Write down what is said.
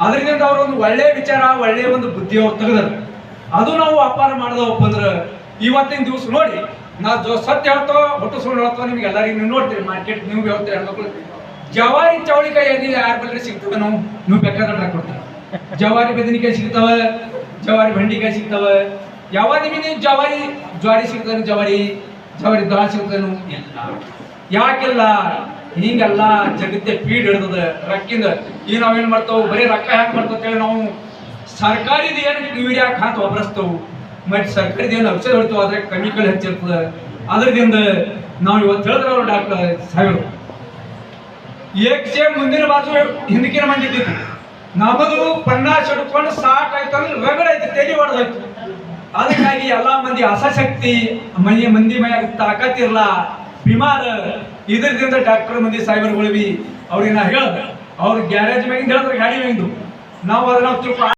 ಅದರಿಂದ ಅವ್ರ ಒಂದು ಒಳ್ಳೆ ವಿಚಾರ ಒಳ್ಳೆ ಒಂದು ಬುದ್ಧಿ ಅವ್ರು ತೆಗೆದಾರೆ. ಅದು ನಾವು ವ್ಯಾಪಾರ ಮಾಡ್ದವಪ್ಪ ಅಂದ್ರೆ ಇವತ್ತಿನ ದಿವಸ ನೋಡಿ ನಾವು ಸತ್ಯ ಹೇಳ್ತೋ ಒಟ್ಟು ಸುಳ್ಳು ಹೇಳ್ತೋ ನಿಮ್ಗೆ ಎಲ್ಲರಿಗೂ ನೀವು ನೋಡ್ತೀರಿ ಮಾರ್ಕೆಟ್ ನೀವು ಹೇಳ್ತೀರಿ ಹೆಣ್ಮಕ್ಳು ಜವಾರಿ ಚೌಳಿಕಾಯಿ ಏನಿದೆ ಯಾರ ಬಲ್ರಿ ಸಿಗ್ತವೆ ನೀವು ಬೇಕಾದ್ರೆ ಕೊಡ್ತೀವಿ. ಜವಾರಿ ಬದನೆಕಾಯಿ ಸಿಗ್ತವೆ, ಜವಾರಿ ಬೆಂಡಿಕಾಯಿ ಸಿಗ್ತವೆ, ಯಾವ ನಿಮಗೆ ಜ್ವಾರಿ ಸಿಗ್ತಾನೆ, ಜವಾರಿ ದಾಳ ಸಿಗ್ತಾನು ಇಲ್ಲ. ಯಾಕೆಲ್ಲ ಹಿಂಗೆಲ್ಲ ಜಗತ್ತೆ ಪೀಡ್ ಹಿಡ್ದದ ರೊಕ್ಕಿಂದ ಈಗ ನಾವೇನ್ ಮಾಡ್ತಾವು ಬರೀ ರೊಕ್ಕ ಯಾಕೆ ಮಾಡ್ತೇವೆ ನಾವು ಸರ್ಕಾರಿದ ಏನು ಯೂರಿಯಾಕ್ ಹಾಕಿ ವಾಪರಿಸ್ತೇವೆ ಮತ್ತೆ ಸರ್ಕಾರದ ಏನು ಔಷಧ ಹೊಡ್ತೇವೆ ಆದ್ರೆ ಕೆಮಿಕಲ್ ಹೆಚ್ಚಿರ್ತದೆ. ಅದರಿಂದ ನಾವು ಇವತ್ತು ಹೇಳಿದ್ರೆ ಅವರು ಡಾಕ್ಟರ್ ಸಾಹೇಬರು ಏಕ್ಸೆ ಮುಂದಿನ ಬಾಜು ಹಿಂದಕಿನ ಮಂದಿ ಇದ್ದಿತ್ತು ನಮ್ಮದು 50 ಹಿಡ್ಕೊಂಡು 60 ಆಯ್ತಂದ್ರೆ ರಗಡ ಐತಿ ತೆಲಿ ಹೊಡೆದಾಯ್ತು. ಅದಕ್ಕಾಗಿ ಎಲ್ಲಾ ಮಂದಿ ಅಸಶಕ್ತಿ ಮಂದಿ ಮೈಯಾಗ ತಾಕತ್ತಿರಲ್ಲ ಬಿಮಾರ ಇದರಿಂದ ಡಾಕ್ಟರ್ ಮಂದಿ ಸಾಹೇಬರುಗಳು ಅವ್ರಿಗೆ ನಾ ಹೇಳ್ದೆ ಅವ್ರ ಗ್ಯಾರೇಜ್ ಮ್ಯಾಗಿಂದ ಹೇಳಿದ್ರೆ ಗಾಡಿ ಮ್ಯಾಗಿಂದು ನಾವು ಅದನ್ನ ತಿಳ್ಕೊ